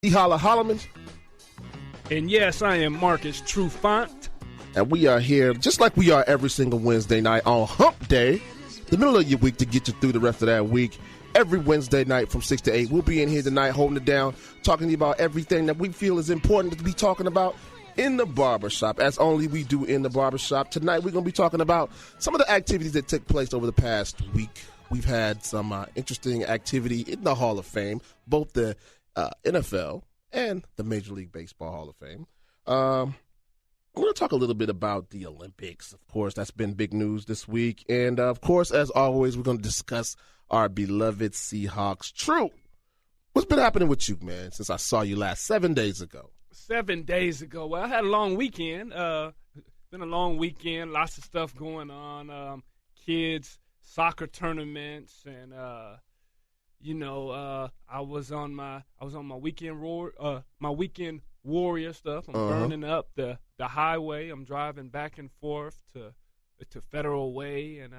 T-Holla Holloman. And yes, I am Marcus Trufant. And we are here, just like we are every single Wednesday night on Hump Day, the middle of your week to get you through the rest of that week. Every Wednesday night from 6 to 8, we'll be in here tonight holding it down, talking to you about everything that we feel is important to be talking about in the barbershop, as only we do in the barbershop. Tonight, we're going to be talking about some of the activities that took place over the past week. We've had some interesting activity in the Hall of Fame, both the NFL and the Major League Baseball Hall of Fame. We're going to talk a little bit about the Olympics. Of course, that's been big news this week. And, of course, as always, we're going to discuss our beloved Seahawks. Tru, what's been happening with you, man, since I saw you last 7 days ago? 7 days ago. Well, I had a long weekend. Been a long weekend, lots of stuff going on. Kids, soccer tournaments, and I was on my weekend warrior stuff. I'm burning up the highway. I'm driving back and forth to Federal Way, and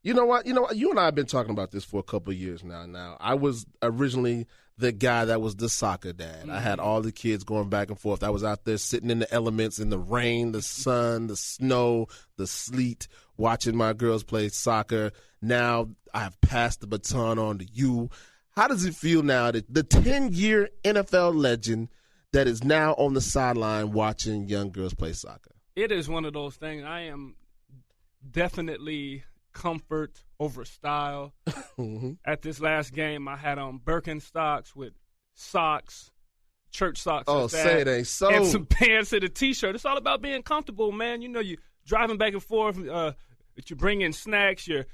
You know what? You and I have been talking about this for a couple of years now. I was originally the guy that was the soccer dad. I had all the kids going back and forth. I was out there sitting in the elements, in the rain, the sun, the snow, the sleet, watching my girls play soccer. Now I've passed the baton on to you. How does it feel now that the 10-year NFL legend that is now on the sideline watching young girls play soccer? It is one of those things. I am definitely comfort over style. At this last game, I had on Birkenstocks with socks, church socks. Oh, say it ain't so. And some pants and a T-shirt. It's all about being comfortable, man. You know, you driving back and forth, you're bringing snacks, you're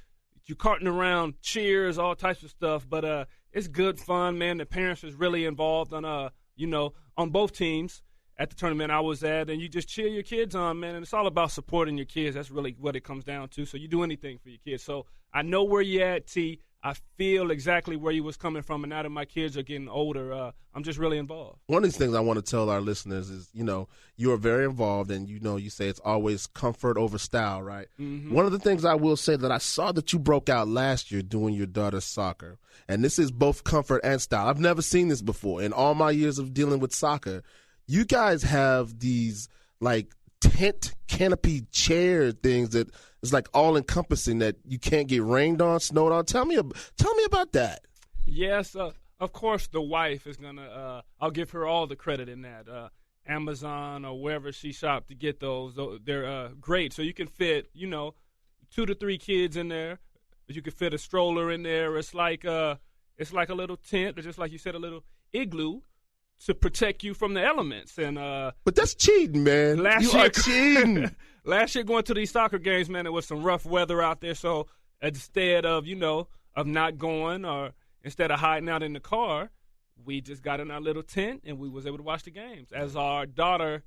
carting around cheers, all types of stuff. But it's good fun, man. The parents was really involved on on both teams at the tournament I was at, and you just cheer your kids on, man, and it's all about supporting your kids. That's really what it comes down to. So you do anything for your kids. So I know where you're at, T. I feel exactly where you was coming from, and now that my kids are getting older, I'm just really involved. One of these things I want to tell our listeners is, you are very involved, and you say it's always comfort over style, right? Mm-hmm. One of the things I will say that I saw that you broke out last year doing your daughter's soccer, and this is both comfort and style. I've never seen this before. In all my years of dealing with soccer, you guys have these tent canopy chair things that is all encompassing that you can't get rained on, snowed on. Tell me about that. Yes, of course the wife is gonna. I'll give her all the credit in that. Amazon or wherever she shopped to get those. They're great. So you can fit 2 to 3 kids in there. You can fit a stroller in there. It's like a little tent, or just like you said, a little igloo to protect you from the elements. And but that's cheating, man. You are cheating. Last year going to these soccer games, man, it was some rough weather out there. So instead of not going, or instead of hiding out in the car, we just got in our little tent and we was able to watch the games. As our daughter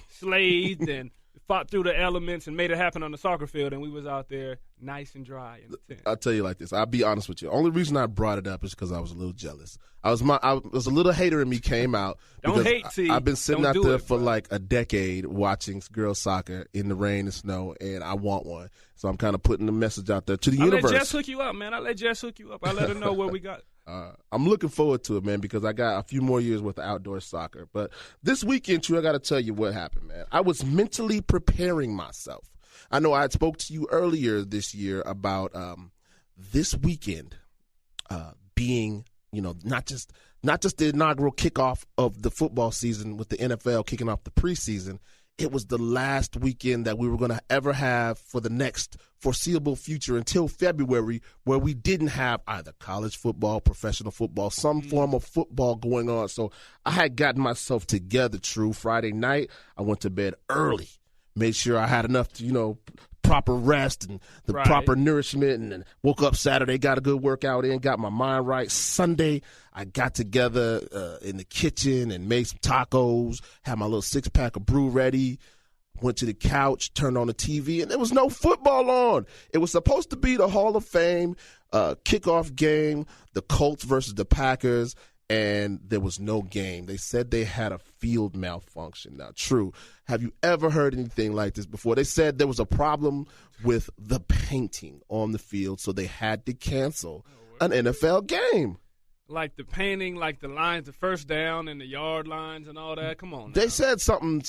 slaved and fought through the elements and made it happen on the soccer field, and we was out there nice and dry in the tent. I'll tell you like this. I'll be honest with you. The only reason I brought it up is because I was a little jealous. I was a little hater in me came out. Don't hate, T. I've been sitting out there for a decade watching girls soccer in the rain and snow, and I want one. So I'm kind of putting the message out there to the universe. I let Jess hook you up, man. I let her know where we got. I'm looking forward to it, man, because I got a few more years with outdoor soccer. But this weekend, Tru, I got to tell you what happened, man. I was mentally preparing myself. I know I spoke to you earlier this year about this weekend being, not just the inaugural kickoff of the football season with the NFL kicking off the preseason. It was the last weekend that we were going to ever have for the next foreseeable future until February, where we didn't have either college football, professional football, some form of football going on. So I had gotten myself together, Tru. Friday night, I went to bed early, made sure I had enough to, proper rest and the proper nourishment, and then woke up Saturday, got a good workout in, got my mind right. Sunday, I got together in the kitchen and made some tacos, had my little 6-pack of brew ready, went to the couch, turned on the TV, and there was no football on. It was supposed to be the Hall of Fame kickoff game, the Colts versus the Packers, and there was no game. They said they had a field malfunction. Now, Tru, have you ever heard anything like this before? They said there was a problem with the painting on the field, so they had to cancel an NFL game. like the painting, like the lines, the first down and the yard lines and all that. Come on now. They said something.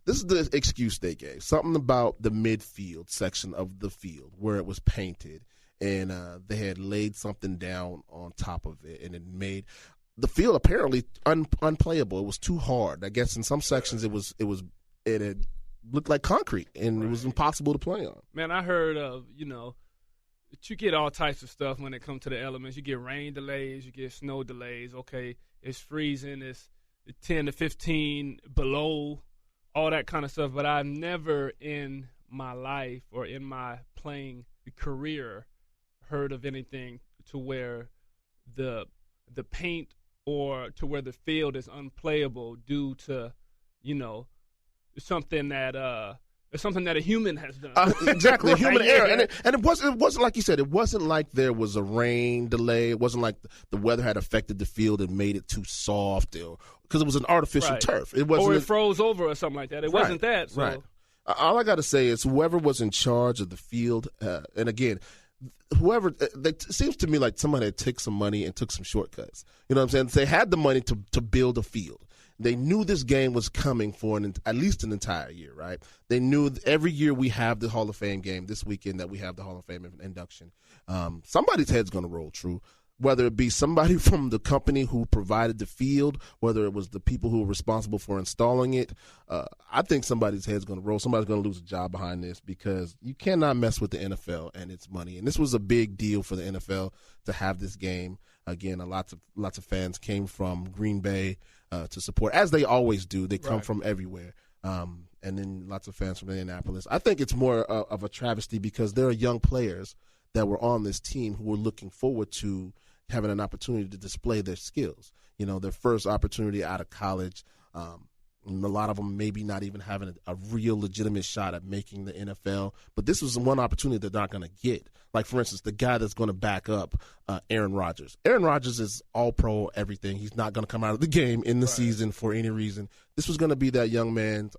This is the excuse they gave. Something about the midfield section of the field where it was painted, and they had laid something down on top of it, and it made the field apparently unplayable. It was too hard. I guess in some sections it had looked like concrete, and It was impossible to play on. Man, I heard of you get all types of stuff when it comes to the elements. You get rain delays, you get snow delays. Okay, it's freezing, it's 10 to 15 below, all that kind of stuff. But I've never in my life or in my playing career heard of anything to where the paint or to where the field is unplayable due to, something that it's something that a human has done. Exactly, right? human error. And it wasn't like you said, it wasn't like there was a rain delay. It wasn't like the weather had affected the field and made it too soft because it was an artificial turf. It wasn't, or it froze over or something like that. It wasn't that. So. Right. All I got to say is whoever was in charge of the field, and again, it seems to me like somebody had took some money and took some shortcuts. You know what I'm saying? They had the money to build a field. They knew this game was coming for at least an entire year, right? They knew every year we have the Hall of Fame game, this weekend that we have the Hall of Fame induction. Somebody's head's going to roll, Tru. Whether it be somebody from the company who provided the field, whether it was the people who were responsible for installing it, I think somebody's head's going to roll. Somebody's going to lose a job behind this because you cannot mess with the NFL and its money. And this was a big deal for the NFL to have this game. Again, lots of fans came from Green Bay to support, as they always do. They come from everywhere. And then lots of fans from Indianapolis. I think it's more of a travesty because there are young players that were on this team who were looking forward to having an opportunity to display their skills. Their first opportunity out of college. And a lot of them maybe not even having a real legitimate shot at making the NFL. But this was one opportunity they're not going to get. Like, for instance, the guy that's going to back up Aaron Rodgers. Aaron Rodgers is all-pro everything. He's not going to come out of the game in the season for any reason. This was going to be that young man's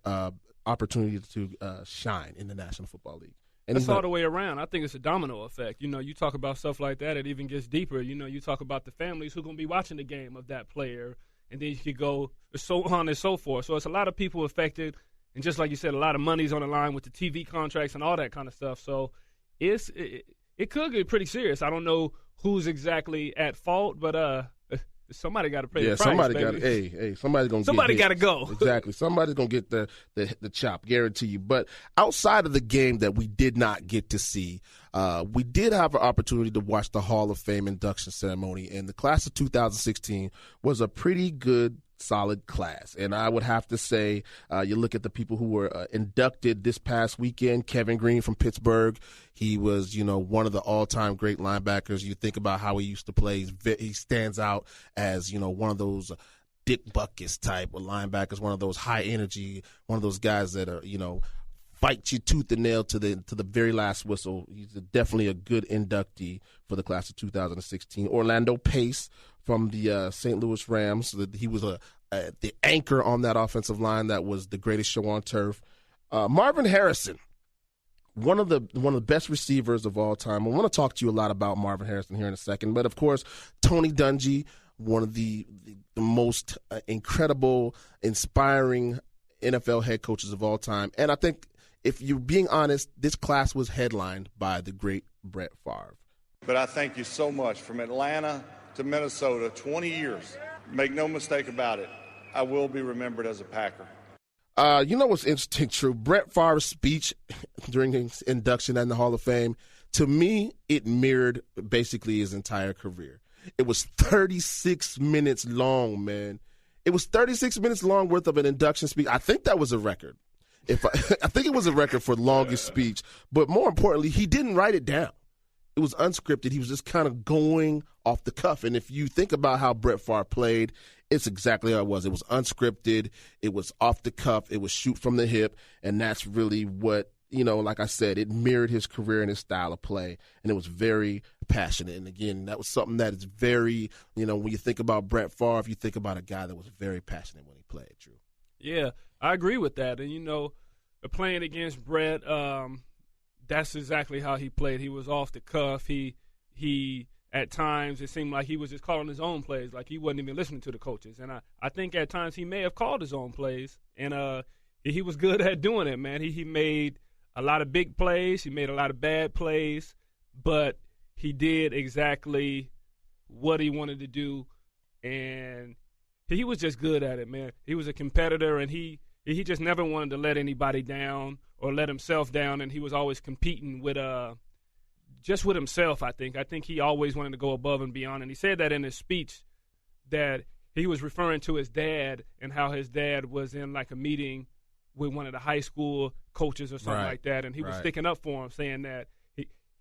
opportunity to shine in the National Football League. And that's all the way around. I think it's a domino effect. You talk about stuff like that, it even gets deeper. You talk about the families who are going to be watching the game of that player, and then you could go so on and so forth. So it's a lot of people affected, and just like you said, a lot of money's on the line with the TV contracts and all that kind of stuff. So it could get pretty serious. I don't know who's exactly at fault, but somebody got to pay the price. Somebody's got to go. Exactly. Somebody's going to get the chop, guarantee you. But outside of the game that we did not get to see, we did have an opportunity to watch the Hall of Fame induction ceremony, and the class of 2016 was a pretty good, solid class. And I would have to say, you look at the people who were inducted this past weekend. Kevin Green from Pittsburgh, he was, one of the all-time great linebackers. You think about how he used to play. He stands out as, one of those Dick Butkus type of linebackers, one of those high energy, one of those guys that are, fight you tooth and nail to the very last whistle. He's definitely a good inductee for the class of 2016. Orlando Pace from the St. Louis Rams. He was the anchor on that offensive line that was the greatest show on turf. Marvin Harrison, one of the best receivers of all time. I want to talk to you a lot about Marvin Harrison here in a second. But, of course, Tony Dungy, one of the most incredible, inspiring NFL head coaches of all time. And I think, if you're being honest, this class was headlined by the great Brett Favre. But I thank you so much. From Atlanta to Minnesota, 20 years. Make no mistake about it, I will be remembered as a Packer. You know what's interesting, Tru? Brett Favre's speech during his induction in the Hall of Fame, to me, it mirrored basically his entire career. It was 36 minutes long, man. It was 36 minutes long worth of an induction speech. I think that was a record. I think it was a record for longest speech, but more importantly, he didn't write it down. It was unscripted. He was just kind of going off the cuff. And if you think about how Brett Favre played, it's exactly how it was. It was unscripted. It was off the cuff. It was shoot from the hip. And that's really what, like I said, it mirrored his career and his style of play. And it was very passionate. And again, that was something that is very, when you think about Brett Favre, you think about a guy that was very passionate when he played, Tru. Yeah, I agree with that. And, playing against Brett, that's exactly how he played. He was off the cuff. He at times it seemed like he was just calling his own plays, like he wasn't even listening to the coaches. And I think at times he may have called his own plays, and he was good at doing it, man. He made a lot of big plays. He made a lot of bad plays, but he did exactly what he wanted to do, and he was just good at it, man. He was a competitor, and he just never wanted to let anybody down or let himself down, and he was always competing with just with himself, I think. I think he always wanted to go above and beyond, and he said that in his speech that he was referring to his dad and how his dad was in like a meeting with one of the high school coaches or something like that, and he was sticking up for him, saying that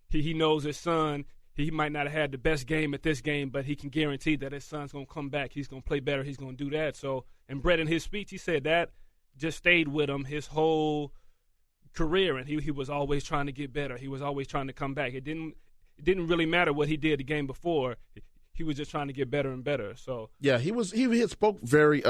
he knows his son. He might not have had the best game at this game, but he can guarantee that his son's going to come back. He's going to play better. He's going to do that. So, and Brett, in his speech, he said that just stayed with him his whole career, and he was always trying to get better. He was always trying to come back. It didn't really matter what he did the game before. He was just trying to get better and better. So yeah, he had spoke very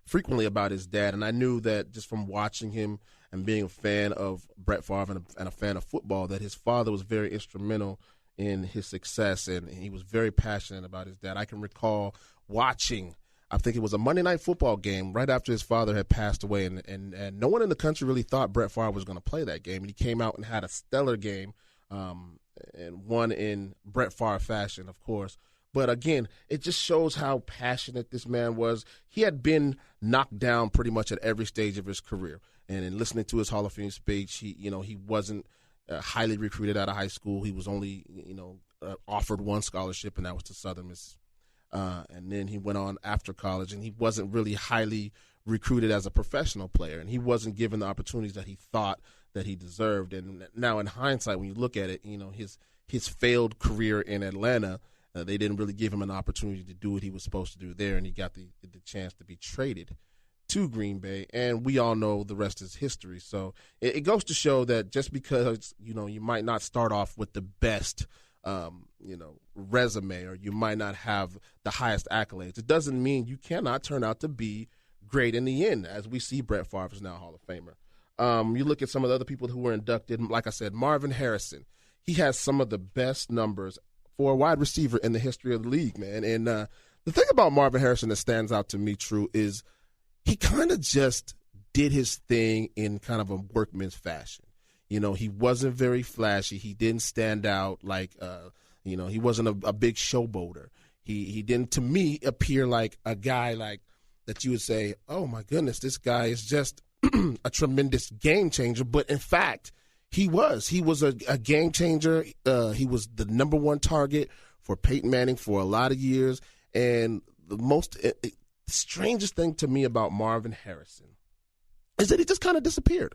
frequently about his dad, and I knew that just from watching him and being a fan of Brett Favre and a fan of football, that his father was very instrumental in his success, and he was very passionate about his dad. I can recall watching, I think it was a Monday Night Football game right after his father had passed away, and no one in the country really thought Brett Favre was going to play that game. And he came out and had a stellar game, and won in Brett Favre fashion, of course. But again, it just shows how passionate this man was. He had been knocked down pretty much at every stage of his career. And in listening to his Hall of Fame speech, he wasn't highly recruited out of high school. He was only, offered one scholarship, and that was to Southern Miss. And then he went on after college, and he wasn't really highly recruited as a professional player, and he wasn't given the opportunities that he thought that he deserved. And now in hindsight, when you look at it, his failed career in Atlanta, they didn't really give him an opportunity to do what he was supposed to do there, and he got the chance to be traded to Green Bay, and we all know the rest is history. So it goes to show that just because, you might not start off with the best, resume, or you might not have the highest accolades, it doesn't mean you cannot turn out to be great in the end, as we see Brett Favre is now Hall of Famer. You look at some of the other people who were inducted, like I said, Marvin Harrison. He has some of the best numbers for a wide receiver in the history of the league, man. And the thing about Marvin Harrison that stands out to me, Tru, is he kind of just did his thing in kind of a workman's fashion. He wasn't very flashy. He didn't stand out like, he wasn't a big showboater. He didn't, to me, appear like a guy like that you would say, oh, my goodness, this guy is just a tremendous game changer. But, in fact, he was. He was a game changer. He was the number one target for Peyton Manning for a lot of years. And the most strangest thing to me about Marvin Harrison is that he just kind of disappeared.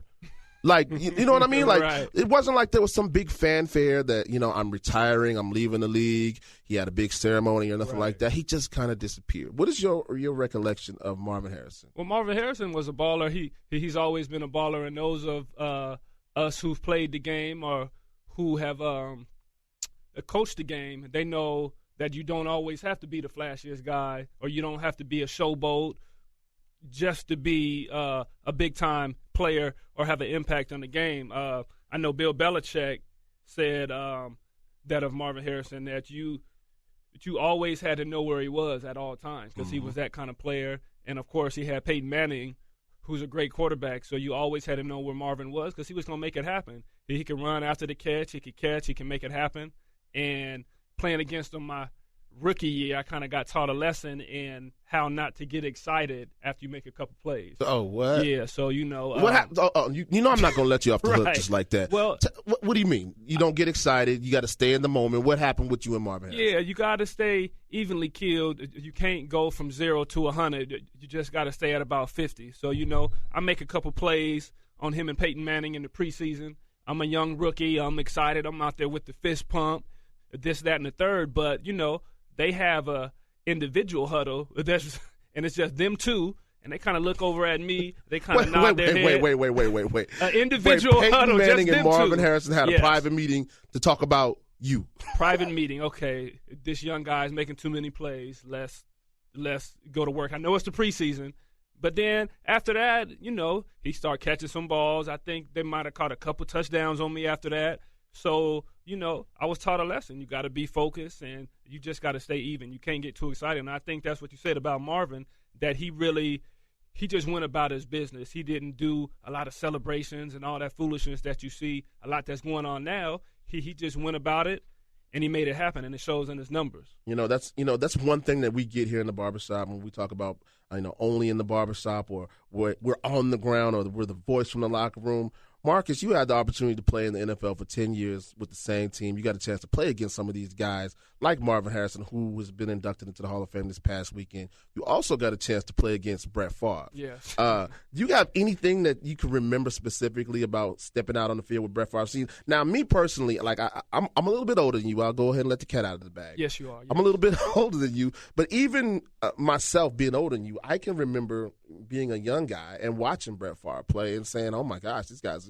Like, you know what I mean? Like, right. It wasn't like there was some big fanfare that, I'm retiring, I'm leaving the league. He had a big ceremony or nothing like that. He just kind of disappeared. What is your recollection of Marvin Harrison? Well, Marvin Harrison was a baller. He's always been a baller, and those of us who've played the game or who have coached the game, they know that you don't always have to be the flashiest guy, or you don't have to be a showboat just to be a big-time player or have an impact on the game. I know Bill Belichick said that of Marvin Harrison, that you always had to know where he was at all times, because he was that kind of player. And, of course, he had Peyton Manning, who's a great quarterback, so you always had to know where Marvin was, because he was going to make it happen. He could run after the catch. He could catch. He can make it happen. And playing against him my rookie year, I kind of got taught a lesson in how not to get excited after you make a couple plays. Oh, what? Yeah, so what happened? I'm not going to let you off the hook just like that. Well, what do you mean? You don't get excited. You got to stay in the moment. What happened with you and Marvin Harrison? Yeah, you got to stay evenly keeled. You can't go from 0 to 100. You just got to stay at about 50. So, I make a couple plays on him and Peyton Manning in the preseason. I'm a young rookie. I'm excited. I'm out there with the fist pump, this, that, and the third. But, they have a individual huddle, and it's just them two, and they kind of look over at me. They kind of nod their head. Wait. An individual Peyton huddle, Manning just and them Marvin two. Harrison had a private meeting to talk about you. Private meeting. Okay, this young guy's making too many plays. Let's go to work. I know it's the preseason, but then after that, he started catching some balls. I think they might have caught a couple touchdowns on me after that. So, I was taught a lesson. You got to be focused, and you just got to stay even. You can't get too excited. And I think that's what you said about Marvin, that he just went about his business. He didn't do a lot of celebrations and all that foolishness that you see a lot that's going on now. He just went about it, and he made it happen, and it shows in his numbers. That's one thing that we get here in the barbershop when we talk about, only in the barbershop, or we're on the ground, or we're the voice from the locker room. Marcus, you had the opportunity to play in the NFL for 10 years with the same team. You got a chance to play against some of these guys like Marvin Harrison, who has been inducted into the Hall of Fame this past weekend. You also got a chance to play against Brett Favre. Yes. Do you have anything that you can remember specifically about stepping out on the field with Brett Favre? See, now, me personally, like I'm a little bit older than you. I'll go ahead and let the cat out of the bag. Yes, you are. Yes. I'm a little bit older than you. But even myself being older than you, I can remember being a young guy and watching Brett Favre play and saying, oh, my gosh, these guys,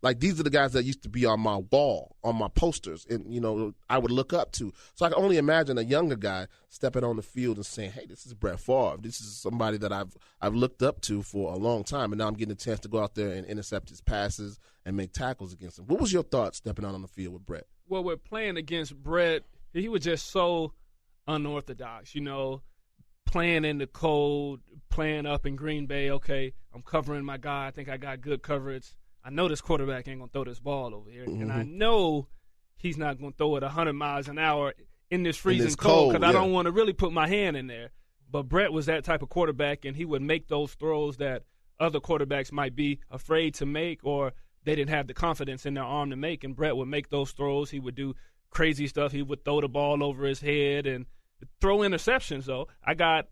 like these are the guys that used to be on my wall, on my posters, and, I would look up to. So I can only imagine a younger guy stepping on the field and saying, hey, this is Brett Favre. This is somebody that I've looked up to for a long time, and now I'm getting a chance to go out there and intercept his passes and make tackles against him. What was your thought stepping out on the field with Brett? Well, we're playing against Brett. He was just so unorthodox, playing in the cold, playing up in Green Bay. Okay, I'm covering my guy. I think I got good coverage. I know this quarterback ain't going to throw this ball over here. Mm-hmm. And I know he's not going to throw it 100 miles an hour in this freezing cold because I don't want to really put my hand in there. But Brett was that type of quarterback, and he would make those throws that other quarterbacks might be afraid to make, or they didn't have the confidence in their arm to make. And Brett would make those throws. He would do crazy stuff. He would throw the ball over his head and throw interceptions, though. I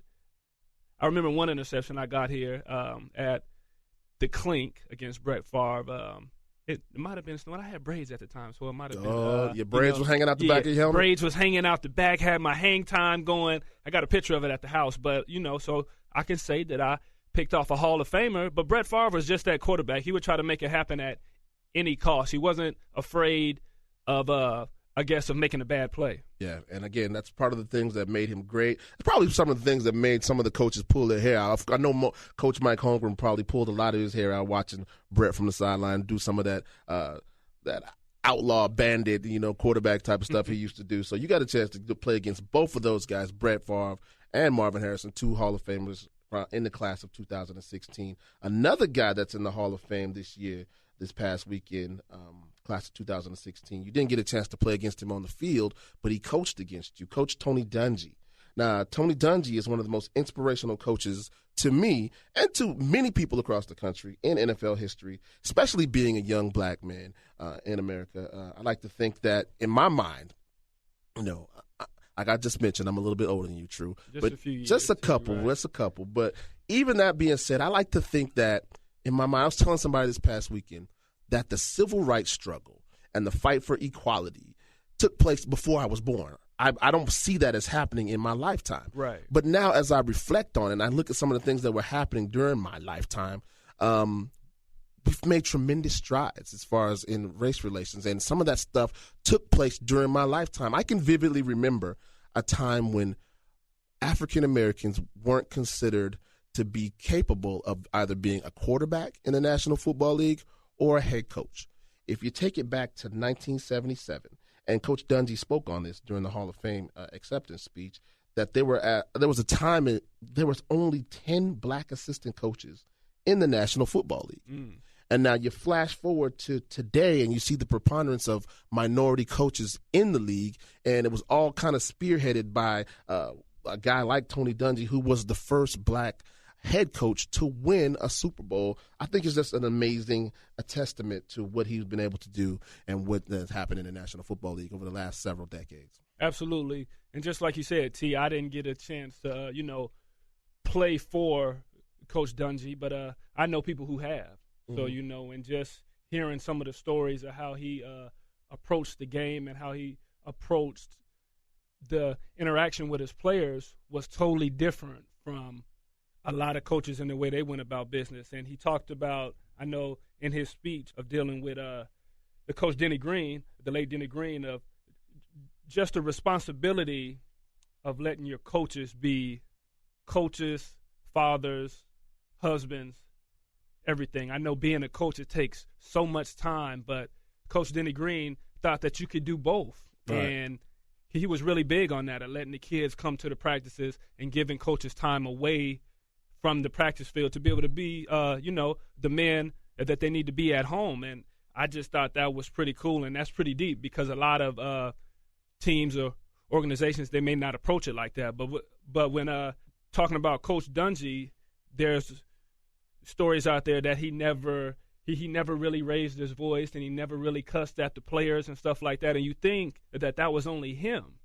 remember one interception I got here at the Clink against Brett Favre. It might have been snowing. I had braids at the time, so it might have been. Your braids was hanging out the back of your helmet? Braids was hanging out the back, had my hang time going. I got a picture of it at the house, but, so I can say that I picked off a Hall of Famer. But Brett Favre was just that quarterback. He would try to make it happen at any cost. He wasn't afraid of making a bad play. Yeah, and again, that's part of the things that made him great. It's probably some of the things that made some of the coaches pull their hair out. I know Coach Mike Holmgren probably pulled a lot of his hair out watching Brett from the sideline do some of that outlaw bandit, quarterback type of stuff he used to do. So you got a chance to play against both of those guys, Brett Favre and Marvin Harrison, two Hall of Famers in the class of 2016. Another guy that's in the Hall of Fame this past weekend, class of 2016. You didn't get a chance to play against him on the field, but he coached against you. Coach Tony Dungy. Now, Tony Dungy is one of the most inspirational coaches to me and to many people across the country in NFL history, especially being a young black man in America. I like to think that, in my mind, like I just mentioned, I'm a little bit older than you, Tru. Just a couple. But even that being said, I like to think that, in my mind, I was telling somebody this past weekend that the civil rights struggle and the fight for equality took place before I was born. I don't see that as happening in my lifetime. Right. But now as I reflect on it and I look at some of the things that were happening during my lifetime, we've made tremendous strides as far as in race relations. And some of that stuff took place during my lifetime. I can vividly remember a time when African Americans weren't considered to be capable of either being a quarterback in the National Football League or a head coach. If you take it back to 1977, and Coach Dungy spoke on this during the Hall of Fame acceptance speech, that there was a time there was only 10 black assistant coaches in the National Football League. And now you flash forward to today and you see the preponderance of minority coaches in the league, and it was all kind of spearheaded by a guy like Tony Dungy, who was the first black head coach to win a Super Bowl. I think it's just an amazing testament to what he's been able to do and what has happened in the National Football League over the last several decades. Absolutely. And just like you said, T, I didn't get a chance to, play for Coach Dungy, but I know people who have. So, and just hearing some of the stories of how he approached the game and how he approached the interaction with his players was totally different from a lot of coaches in the way they went about business. And he talked about, I know in his speech, of dealing with the coach Denny Green, the late Denny Green, of just the responsibility of letting your coaches be coaches, fathers, husbands, everything. I know being a coach, it takes so much time, but Coach Denny Green thought that you could do both. Right. And he was really big on that, of letting the kids come to the practices and giving coaches time away from the practice field to be able to be, the men that they need to be at home. And I just thought that was pretty cool, and that's pretty deep, because a lot of teams or organizations, they may not approach it like that. But when talking about Coach Dungy, there's stories out there that he never really raised his voice, and he never really cussed at the players and stuff like that. And you think that was only him.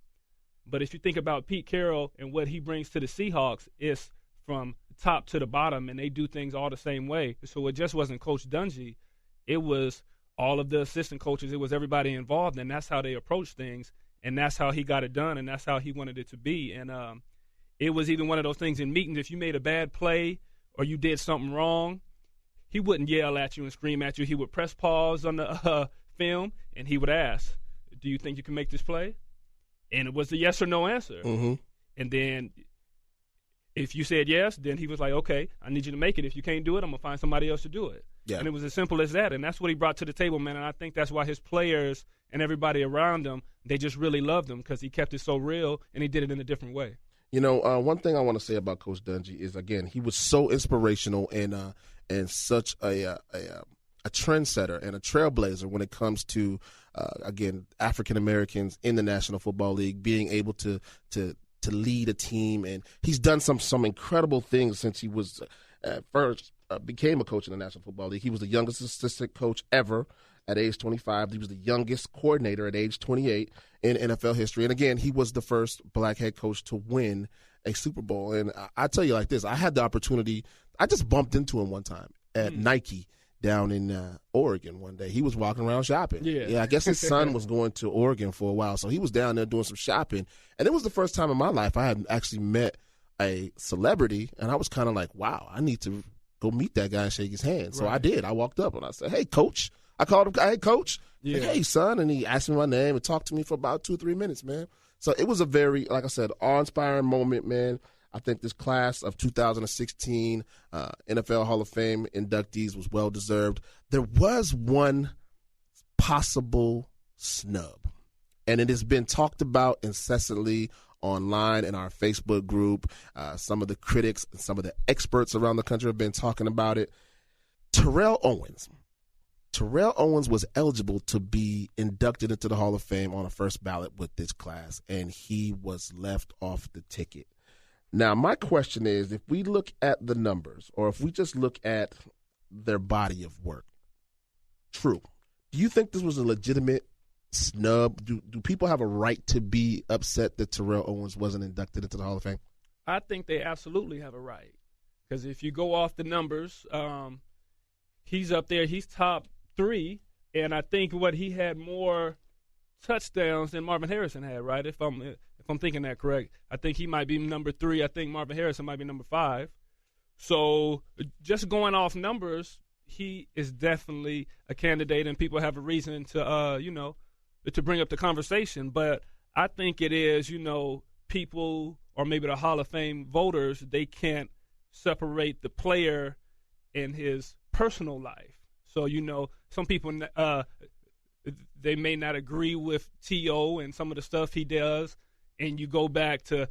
But if you think about Pete Carroll and what he brings to the Seahawks, it's from top to the bottom, and they do things all the same way. So it just wasn't Coach Dungy. It was all of the assistant coaches. It was everybody involved, and that's how they approached things, and that's how he got it done, and that's how he wanted it to be. And it was even one of those things in meetings, if you made a bad play or you did something wrong, he wouldn't yell at you and scream at you. He would press pause on the film, and he would ask, do you think you can make this play? And it was a yes or no answer. Mm-hmm. And then if you said yes, then he was like, okay, I need you to make it. If you can't do it, I'm going to find somebody else to do it. Yeah. And it was as simple as that. And that's what he brought to the table, man. And I think that's why his players and everybody around him, they just really loved him, because he kept it so real and he did it in a different way. You know, one thing I want to say about Coach Dungy is, again, he was so inspirational and such a trendsetter and a trailblazer when it comes to, again, African Americans in the National Football League, being able to lead a team. And he's done some incredible things since he was first became a coach in the National Football League. He was the youngest assistant coach ever at age 25. He was the youngest coordinator at age 28 in NFL history. And again, he was the first black head coach to win a Super Bowl. And I tell you like this, I had the opportunity, I just bumped into him one time at Nike down in Oregon one day. He was walking around shopping. Yeah, I guess his son was going to Oregon for a while, so he was down there doing some shopping. And it was the first time in my life I had actually met a celebrity, and I was kind of like, wow, I need to go meet that guy and shake his hand. So I did. I walked up and I said, hey, Coach. I called him, hey, Coach. Yeah. Like, hey, son. And he asked me my name and talked to me for about 2 or 3 minutes, man. So it was a very, like I said, awe-inspiring moment, man. I think this class of 2016 NFL Hall of Fame inductees was well-deserved. There was one possible snub, and it has been talked about incessantly online in our Facebook group. Some of the critics and some of the experts around the country have been talking about it. Terrell Owens was eligible to be inducted into the Hall of Fame on a first ballot with this class, and he was left off the ticket. Now, my question is, if we look at the numbers, or if we just look at their body of work, Tru, do you think this was a legitimate snub? Do people have a right to be upset that Terrell Owens wasn't inducted into the Hall of Fame? I think they absolutely have a right, because if you go off the numbers, he's up there. He's top 3, and I think he had more touchdowns than Marvin Harrison had, right? If I'm thinking that correct, I think he might be number 3. I think Marvin Harrison might be number 5. So just going off numbers, he is definitely a candidate, and people have a reason to to bring up the conversation. But I think it is, people, or maybe the Hall of Fame voters, they can't separate the player and his personal life. So, some people, they may not agree with T.O. and some of the stuff he does, and you go back to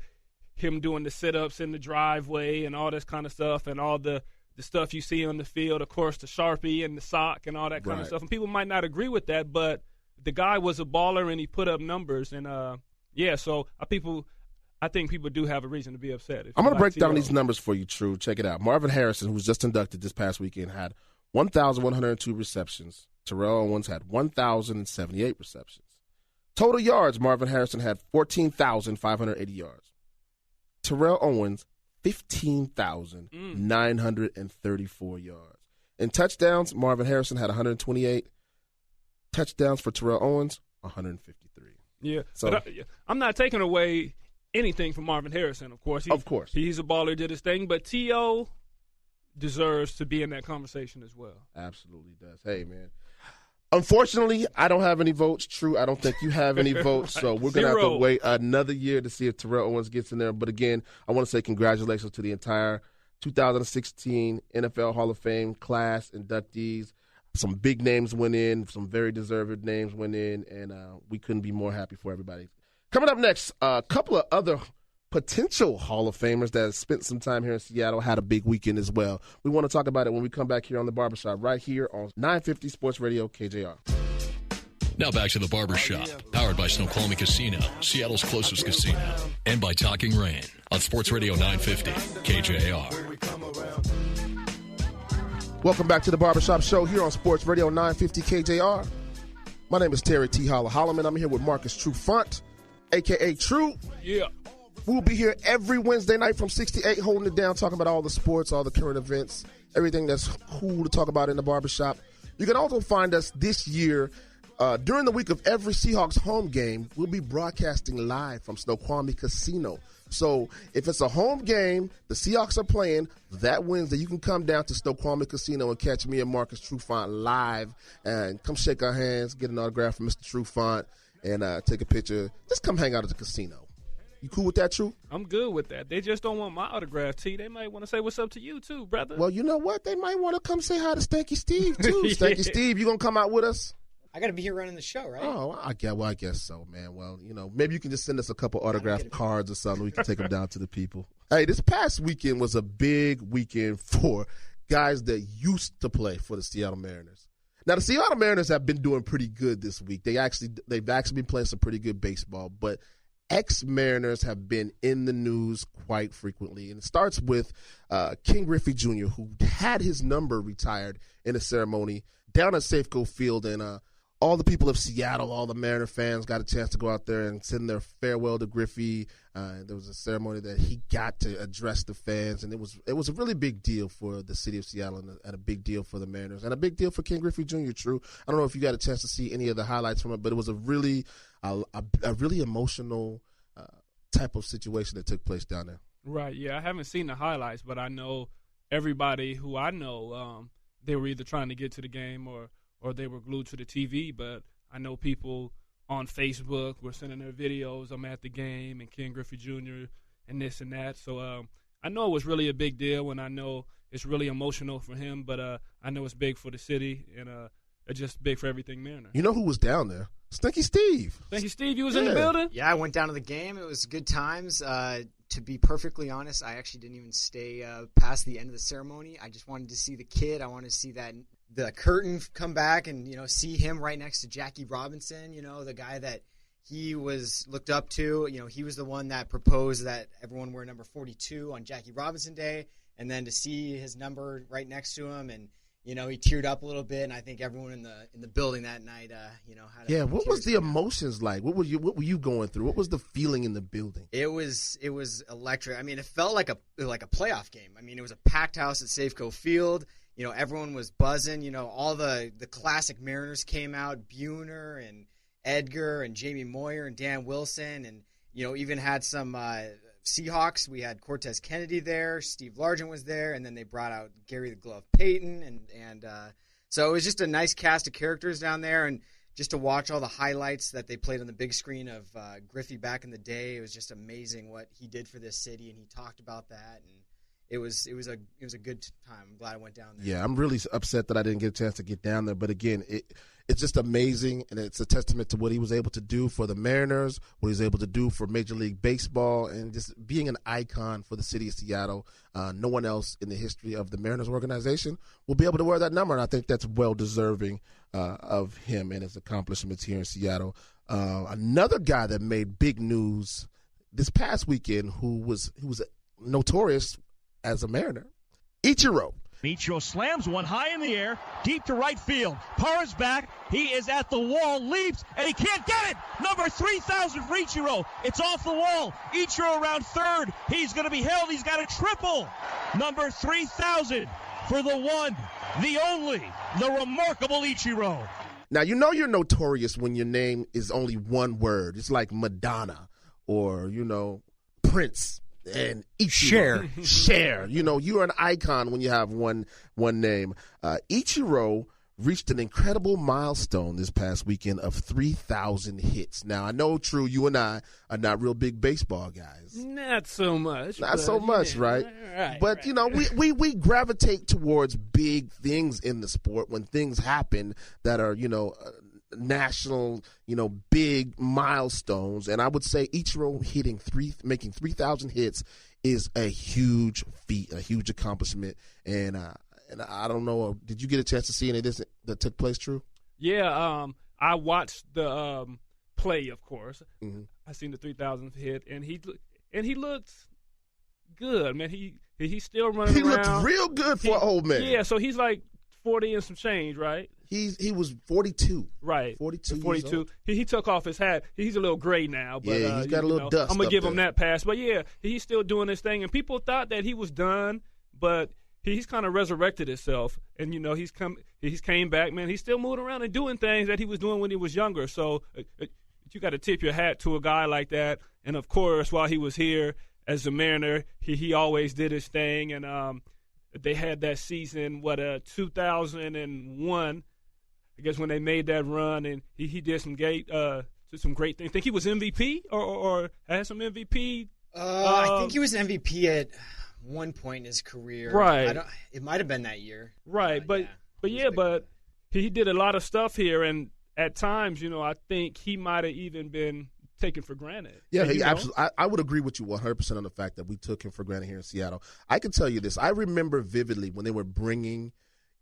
him doing the sit-ups in the driveway and all this kind of stuff, and all the stuff you see on the field, of course, the Sharpie and the sock and all that kind of stuff. And people might not agree with that, but the guy was a baller and he put up numbers. And, so I think people do have a reason to be upset. I'm going to break down these numbers for you, Tru. Check it out. Marvin Harrison, who was just inducted this past weekend, had 1,102 receptions. Terrell Owens had 1,078 receptions. Total yards, Marvin Harrison had 14,580 yards. Terrell Owens, 15,934 yards. In touchdowns, Marvin Harrison had 128. Touchdowns for Terrell Owens, 153. Yeah, so I'm not taking away anything from Marvin Harrison, of course. He's a baller, did his thing, but T.O. deserves to be in that conversation as well. Absolutely does. Hey, man. Unfortunately, I don't have any votes. Tru, I don't think you have any votes, so we're going to have to wait another year to see if Terrell Owens gets in there. But again, I want to say congratulations to the entire 2016 NFL Hall of Fame class inductees. Some big names went in, some very deserved names went in, and we couldn't be more happy for everybody. Coming up next, a couple of other potential Hall of Famers that spent some time here in Seattle had a big weekend as well. We want to talk about it when we come back here on The Barbershop, right here on 950 Sports Radio KJR. Now back to The Barbershop, powered by Snoqualmie Casino, Seattle's closest casino, and by Talking Rain on Sports Radio 950 KJR. Welcome back to The Barbershop Show here on Sports Radio 950 KJR. My name is Terry T-Holla Holloman. I'm here with Marcus Trufant, a.k.a. Tru. Yeah. We'll be here every Wednesday night from 6 to 8, holding it down, talking about all the sports, all the current events, everything that's cool to talk about in The Barbershop. You can also find us this year during the week of every Seahawks home game. We'll be broadcasting live from Snoqualmie Casino. So if it's a home game, the Seahawks are playing that Wednesday, you can come down to Snoqualmie Casino and catch me and Marcus Trufant live and come shake our hands, get an autograph from Mr. Trufant, and take a picture. Just come hang out at the casino. You cool with that, Tru? I'm good with that. They just don't want my autograph, T. They might want to say what's up to you, too, brother. Well, you know what? They might want to come say hi to Stanky Steve, too. Yeah. Stanky Steve, you going to come out with us? I got to be here running the show, right? Oh, I guess so, man. Well, maybe you can just send us a couple autographed cards or something. We can take them down to the people. Hey, this past weekend was a big weekend for guys that used to play for the Seattle Mariners. Now, the Seattle Mariners have been doing pretty good this week. They've actually been playing some pretty good baseball, but ex-Mariners have been in the news quite frequently. And it starts with King Griffey Jr., who had his number retired in a ceremony down at Safeco Field, and all the people of Seattle, all the Mariner fans got a chance to go out there and send their farewell to Griffey. There was a ceremony that he got to address the fans, and it was a really big deal for the city of Seattle and a big deal for the Mariners and a big deal for King Griffey Jr. True. I don't know if you got a chance to see any of the highlights from it, but it was a really emotional type of situation that took place down there. Right, yeah. I haven't seen the highlights, but I know everybody who I know, they were either trying to get to the game or they were glued to the TV. But I know people on Facebook were sending their videos, I'm at the game, and King Griffey Jr. and this and that. So I know it was really a big deal, and I know it's really emotional for him, but I know it's big for the city, and it's just big for everything Mariner. You know who was down there? Stinky Steve. Stinky Steve, you was in the building? Yeah, I went down to the game. It was good times. To be perfectly honest, I actually didn't even stay past the end of the ceremony. I just wanted to see the kid. I wanted to see the curtain come back and, see him right next to Jackie Robinson, the guy that he was looked up to. He was the one that proposed that everyone wear number 42 on Jackie Robinson Day, and then to see his number right next to him, and he teared up a little bit, and I think everyone in the building that night, had. Yeah, what was the emotions like? What were you going through? What was the feeling in the building? It was electric. I mean, it felt like a playoff game. I mean, it was a packed house at Safeco Field. Everyone was buzzing. All the classic Mariners came out, Buhner and Edgar and Jamie Moyer and Dan Wilson, and even had some Seahawks. We had Cortez Kennedy there, Steve Largent was there, and then they brought out Gary the Glove Payton, and so it was just a nice cast of characters down there, and just to watch all the highlights that they played on the big screen of Griffey back in the day. It was just amazing what he did for this city, and he talked about that, and it was a good time. I'm glad I went down there. Yeah, I'm really upset that I didn't get a chance to get down there. But again, it's just amazing, and it's a testament to what he was able to do for the Mariners, what he was able to do for Major League Baseball, and just being an icon for the city of Seattle. No one else in the history of the Mariners organization will be able to wear that number, and I think that's well deserving of him and his accomplishments here in Seattle. Another guy that made big news this past weekend, who was notorious as a Mariner, Ichiro. Ichiro slams one high in the air, deep to right field. Parra's back. He is at the wall, leaps, and he can't get it. Number 3,000 for Ichiro. It's off the wall. Ichiro around third. He's going to be held. He's got a triple. Number 3,000 for the one, the only, the remarkable Ichiro. Now, you're notorious when your name is only one word. It's like Madonna or, Prince. And Ichiro. Share. You're an icon when you have one name. Ichiro reached an incredible milestone this past weekend of 3,000 hits. Now, I know, Tru, you and I are not real big baseball guys. Not so much. Not so much, right? But, right, you know, we gravitate towards big things in the sport when things happen that are, you know, national, you know, big milestones. And I would say Ichiro making 3,000 hits is a huge feat, a huge accomplishment. And I don't know, did you get a chance to see any of this that took place, Tru? Yeah, I watched the play, of course. Mm-hmm. I seen the 3,000th hit, and he looked good, man. He's still running around. He looked real good for an old man. Yeah, so he's like 40 and some change, right? He was 42. Right. 42. 42. He took off his hat. He's a little gray now, but yeah, he's got a little dust. I'm gonna give him there. that pass. But yeah, he's still doing his thing, and people thought that he was done, but he's kind of resurrected himself, and you know he's came back, man. He's still moving around and doing things that he was doing when he was younger. So you got to tip your hat to a guy like that. And of course, while he was here as a Mariner, he always did his thing. And they had that season, 2001, I guess, when they made that run, and he did some great things. Think he was MVP or had some MVP? I think he was an MVP at one point in his career. Right. It might have been that year. Right, but he did a lot of stuff here, and at times, you know, I think he might have even been taken for granted. Yeah, he absolutely. I would agree with you 100% on the fact that we took him for granted here in Seattle. I can tell you this. I remember vividly when they were bringing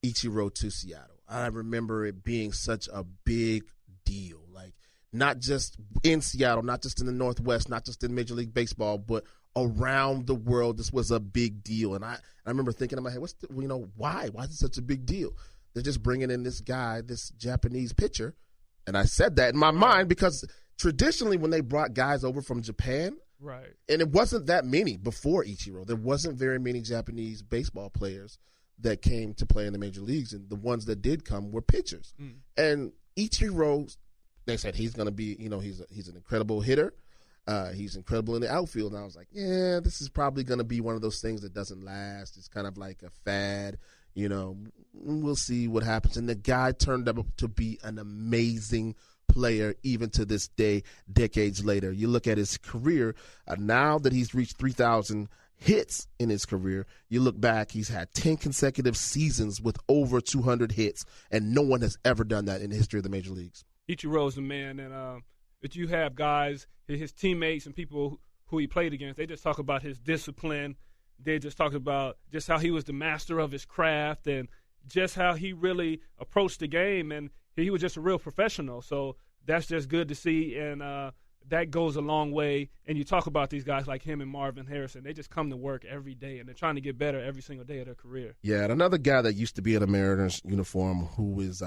Ichiro to Seattle. I remember it being such a big deal, like not just in Seattle, not just in the Northwest, not just in Major League Baseball, but around the world. This was a big deal, and I remember thinking in my head, why is it such a big deal? They're just bringing in this guy, this Japanese pitcher, and I said that in my mind because traditionally when they brought guys over from Japan, right, and it wasn't that many before Ichiro. There wasn't very many Japanese baseball players that came to play in the major leagues, and the ones that did come were pitchers. And Ichiro, they said he's going to be, you know, he's an incredible hitter. He's incredible in the outfield. And I was like, yeah, this is probably going to be one of those things that doesn't last. It's kind of like a fad. You know, we'll see what happens. And the guy turned up to be an amazing player even to this day, decades later. You look at his career, now that he's reached 3,000 hits in his career, you look back, he's had 10 consecutive seasons with over 200 hits, and no one has ever done that in the history of the major leagues. Ichiro's the man, and that you have guys, his teammates and people who he played against, they just talk about his discipline. They just talked about just how he was the master of his craft and just how he really approached the game, and he was just a real professional. So that's just good to see, and that goes a long way. And you talk about these guys like him and Marvin Harrison. They just come to work every day, and they're trying to get better every single day of their career. Yeah, and another guy that used to be in a Mariners uniform who is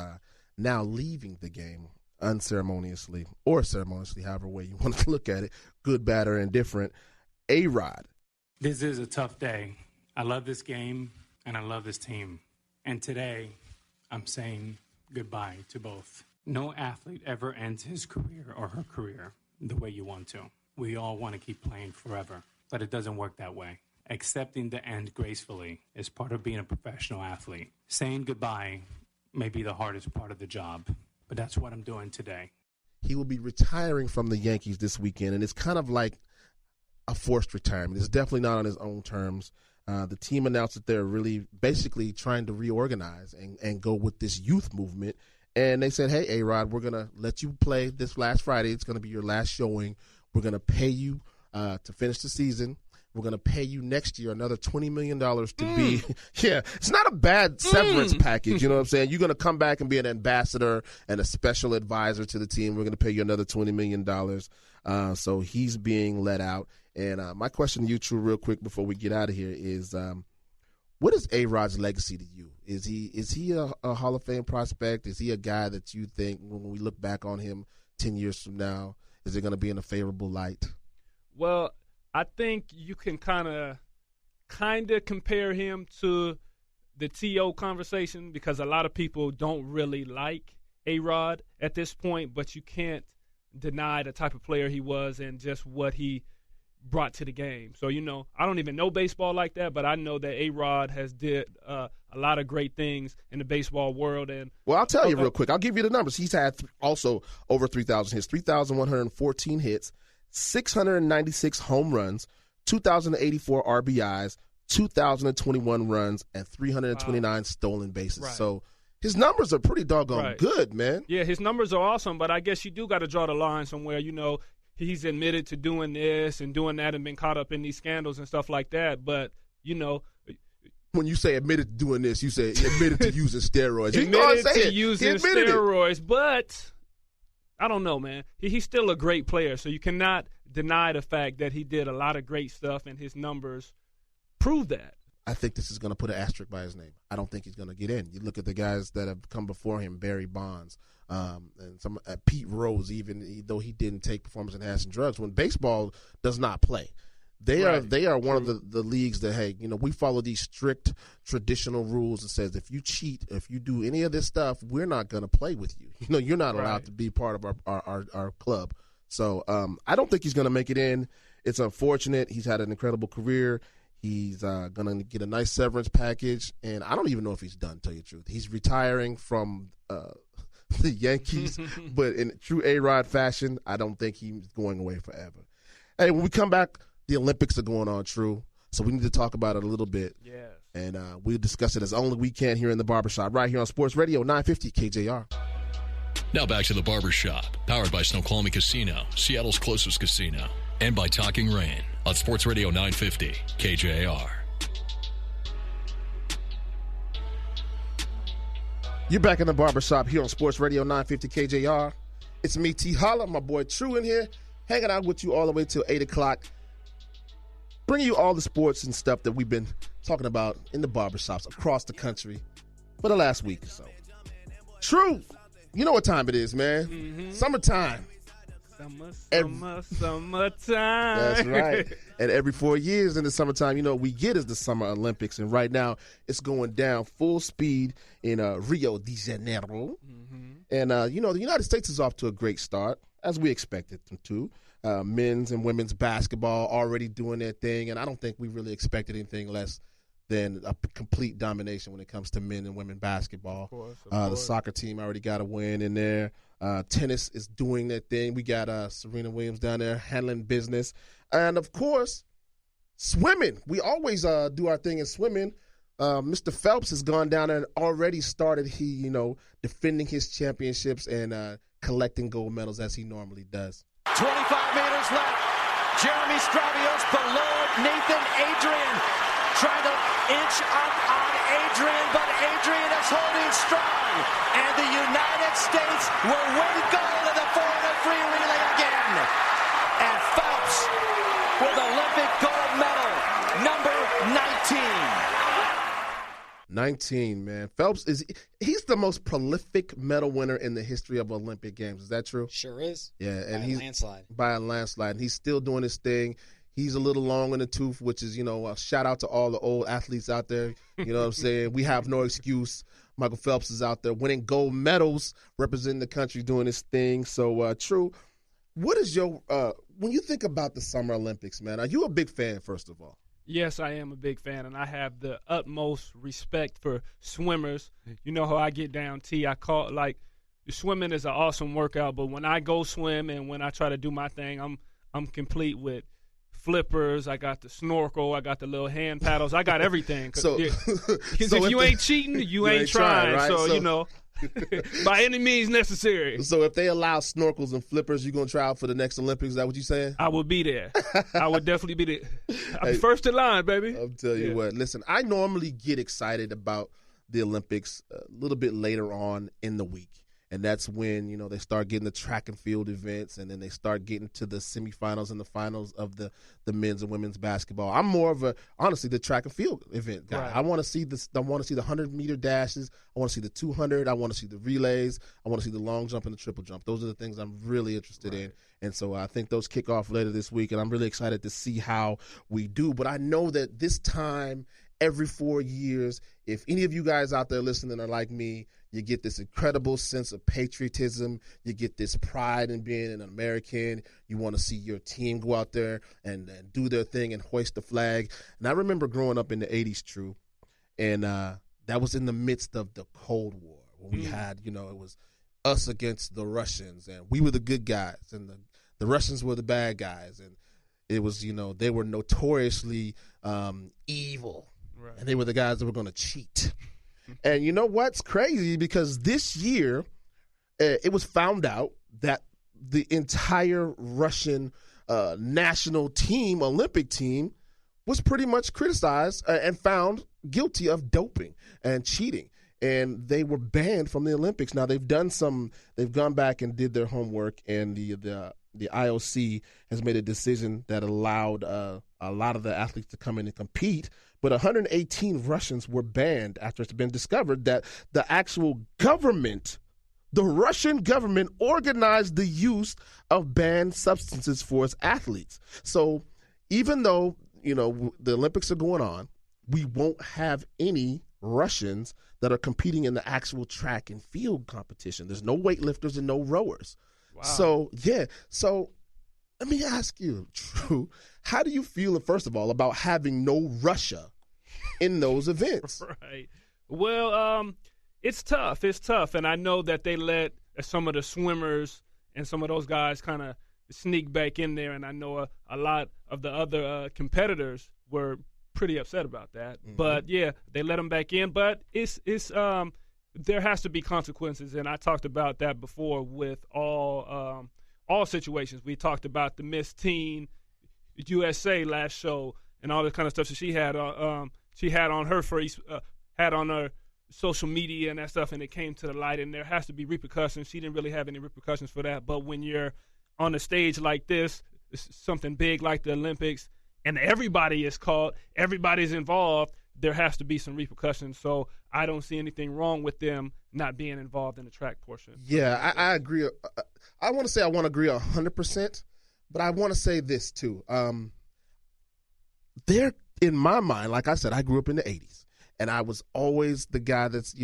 now leaving the game unceremoniously or ceremoniously, however way you want to look at it, good, bad, or indifferent, A-Rod. This is a tough day. I love this game, and I love this team. And today, I'm saying goodbye to both. No athlete ever ends his career or her career the way you want to. We all want to keep playing forever, but it doesn't work that way. Accepting the end gracefully is part of being a professional athlete. Saying goodbye may be the hardest part of the job, but that's what I'm doing today. He will be retiring from the Yankees this weekend, and it's kind of like a forced retirement. It's definitely not on his own terms. The team announced that they're really basically trying to reorganize and go with this youth movement. And they said, hey, A-Rod, we're going to let you play this last Friday. It's going to be your last showing. We're going to pay you to finish the season. We're going to pay you next year another $20 million to be – yeah, it's not a bad severance package. You know what I'm saying? You're going to come back and be an ambassador and a special advisor to the team. We're going to pay you another $20 million. So he's being let out. And my question to you, Tru, real quick before we get out of here is what is A-Rod's legacy to you? Is he a Hall of Fame prospect? Is he a guy that you think when we look back on him 10 years from now, is it going to be in a favorable light? Well, I think you can kind of compare him to the T.O. conversation because a lot of people don't really like A-Rod at this point, but you can't deny the type of player he was and just what he brought to the game. So, I don't even know baseball like that, but I know that A-Rod has did a lot of great things in the baseball world. And well, I'll tell you real quick. I'll give you the numbers. He's had also over 3,000 hits, 3,114 hits, 696 home runs, 2,084 RBIs, 2,021 runs, and 329 stolen bases. Right. So his numbers are pretty doggone good, man. Yeah, his numbers are awesome, but I guess you do got to draw the line somewhere. He's admitted to doing this and doing that and been caught up in these scandals and stuff like that. But, when you say admitted to doing this, you say admitted to using steroids. Admitted to using steroids, but I don't know, man. He's still a great player, so you cannot deny the fact that he did a lot of great stuff, and his numbers prove that. I think this is going to put an asterisk by his name. I don't think he's going to get in. You look at the guys that have come before him, Barry Bonds, and some Pete Rose, even though he didn't take performance-enhancing drugs. When baseball does not play, they are one of the leagues that, hey, we follow these strict traditional rules that says if you cheat, if you do any of this stuff, we're not going to play with you. You're not allowed to be part of our club. So I don't think he's going to make it in. It's unfortunate. He's had an incredible career. He's going to get a nice severance package, and I don't even know if he's done, to tell you the truth. He's retiring from the Yankees, but in true A-Rod fashion, I don't think he's going away forever. Hey, when we come back, the Olympics are going on, Tru, so we need to talk about it a little bit. Yes. And we'll discuss it as only we can here in the Barbershop, right here on Sports Radio 950 KJR. Now back to the Barbershop, powered by Snoqualmie Casino, Seattle's closest casino, and by Talking Rain on Sports Radio 950 KJR. You're back in the Barbershop here on Sports Radio 950 KJR. It's me, T-Holla, my boy Tru in here, hanging out with you all the way till 8 o'clock, bringing you all the sports and stuff that we've been talking about in the barbershops across the country for the last week or so. Tru, you know what time it is, man. Mm-hmm. Summertime. Summertime. That's right. And every 4 years in the summertime, we get is the Summer Olympics. And right now, it's going down full speed in Rio de Janeiro. Mm-hmm. And, the United States is off to a great start, as we expected them to. Men's and women's basketball already doing their thing. And I don't think we really expected anything less than a complete domination when it comes to men and women basketball. Of course. The soccer team already got a win in there. Tennis is doing their thing. We got Serena Williams down there handling business. And, of course, swimming. We always do our thing in swimming. Mr. Phelps has gone down there and already started, defending his championships and collecting gold medals as he normally does. 25 meters left. Jeremy Stravios below Nathan Adrian. Trying to inch up on Adrian, but Adrian is holding strong. And the United States will win gold in the 400 free relay again. And Phelps with Olympic gold medal, number 19. 19, man. Phelps he's the most prolific medal winner in the history of Olympic Games. Is that true? Sure is. Yeah, and by a landslide. By a landslide. And he's still doing his thing. He's a little long in the tooth, which is, a shout out to all the old athletes out there. You know what I'm saying? We have no excuse. Michael Phelps is out there winning gold medals, representing the country, doing his thing. So, Tru, what is your when you think about the Summer Olympics, man, are you a big fan, first of all? Yes, I am a big fan, and I have the utmost respect for swimmers. You know how I get down, T. I call swimming is an awesome workout, but when I go swim and when I try to do my thing, I'm complete with flippers. I got the snorkel. I got the little hand paddles. I got everything. So if you ain't cheating, you ain't trying. Right? So by any means necessary. So if they allow snorkels and flippers, you gonna try out for the next Olympics? Is that what you saying? I will be there. I would definitely be there. I'm first in line, baby. I'll tell you what. Listen, I normally get excited about the Olympics a little bit later on in the week. And that's when, they start getting the track and field events, and then they start getting to the semifinals and the finals of the men's and women's basketball. I'm more of honestly, the track and field event guy. Right. I want to see the 100-meter dashes. I want to see the 200. I want to see the relays. I want to see the long jump and the triple jump. Those are the things I'm really interested in. And so I think those kick off later this week, and I'm really excited to see how we do. But I know that this time, every 4 years, if any of you guys out there listening are like me, You get this incredible sense of patriotism. You get this pride in being an American. You want to see your team go out there and do their thing and hoist the flag. And I remember growing up in the 80s, Tru, and that was in the midst of the Cold War when we had, it was us against the Russians, and we were the good guys, and the Russians were the bad guys. And it was, they were notoriously evil, right. And they were the guys that were going to cheat. And you know what's crazy? Because this year, it was found out that the entire Russian national team, Olympic team, was pretty much criticized and found guilty of doping and cheating. And they were banned from the Olympics. Now, they've gone back and did their homework, and the IOC has made a decision that allowed a lot of the athletes to come in and compete. But 118 Russians were banned after it's been discovered that the actual government, the Russian government, organized the use of banned substances for its athletes. So even though, the Olympics are going on, we won't have any Russians that are competing in the actual track and field competition. There's no weightlifters and no rowers. Wow. So let me ask you, Tru, how do you feel, first of all, about having no Russia in those events? Right. Well, it's tough. It's tough. And I know that they let some of the swimmers and some of those guys kind of sneak back in there. And I know a lot of the other competitors were pretty upset about that. Mm-hmm. But, yeah, they let them back in. But it's there has to be consequences. And I talked about that before with all situations. We talked about the Miss Teen USA last show and all the kind of stuff that she had on her social media and that stuff, and it came to the light, and there has to be repercussions. She didn't really have any repercussions for that, but when you're on a stage like this, something big like the Olympics, and everybody is caught, everybody's involved, there has to be some repercussions. So I don't see anything wrong with them not being involved in the track portion. Yeah, I agree. I want to agree 100%, but I want to say this too. They're, in my mind, like I said, I grew up in the 80s, and I was always the guy that's,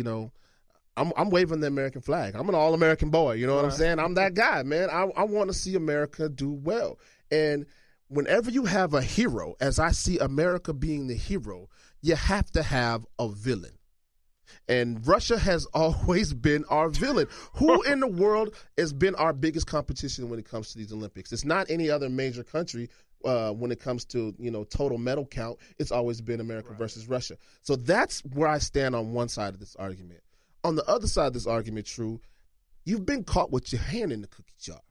I'm waving the American flag. I'm an all-American boy, you know what I'm saying? I'm that guy, man. I want to see America do well. And whenever you have a hero, as I see America being the hero, you have to have a villain. And Russia has always been our villain. Who in the world has been our biggest competition when it comes to these Olympics? It's not any other major country when it comes to, total medal count. It's always been America versus Russia. So that's where I stand on one side of this argument. On the other side of this argument, Tru, you've been caught with your hand in the cookie jar.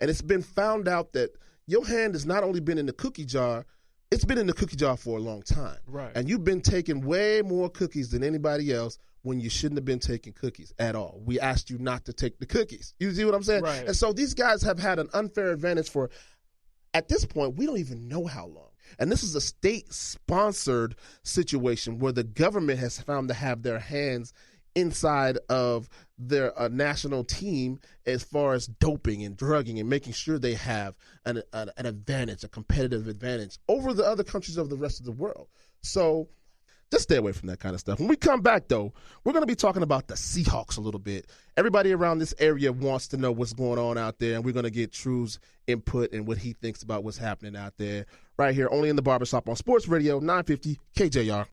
And it's been found out that your hand has not only been in the cookie jar, it's been in the cookie jar for a long time. Right. And you've been taking way more cookies than anybody else when you shouldn't have been taking cookies at all. We asked you not to take the cookies. You see what I'm saying? Right. And so these guys have had an unfair advantage for, at this point, we don't even know how long. And this is a state-sponsored situation where the government has found to have their hands inside of their national team as far as doping and drugging and making sure they have an advantage, a competitive advantage over the other countries of the rest of the world. So just stay away from that kind of stuff. When we come back, though, we're going to be talking about the Seahawks a little bit. Everybody around this area wants to know what's going on out there, and we're going to get Tru's input and what he thinks about what's happening out there right here only in the Barbershop on Sports Radio 950 KJR.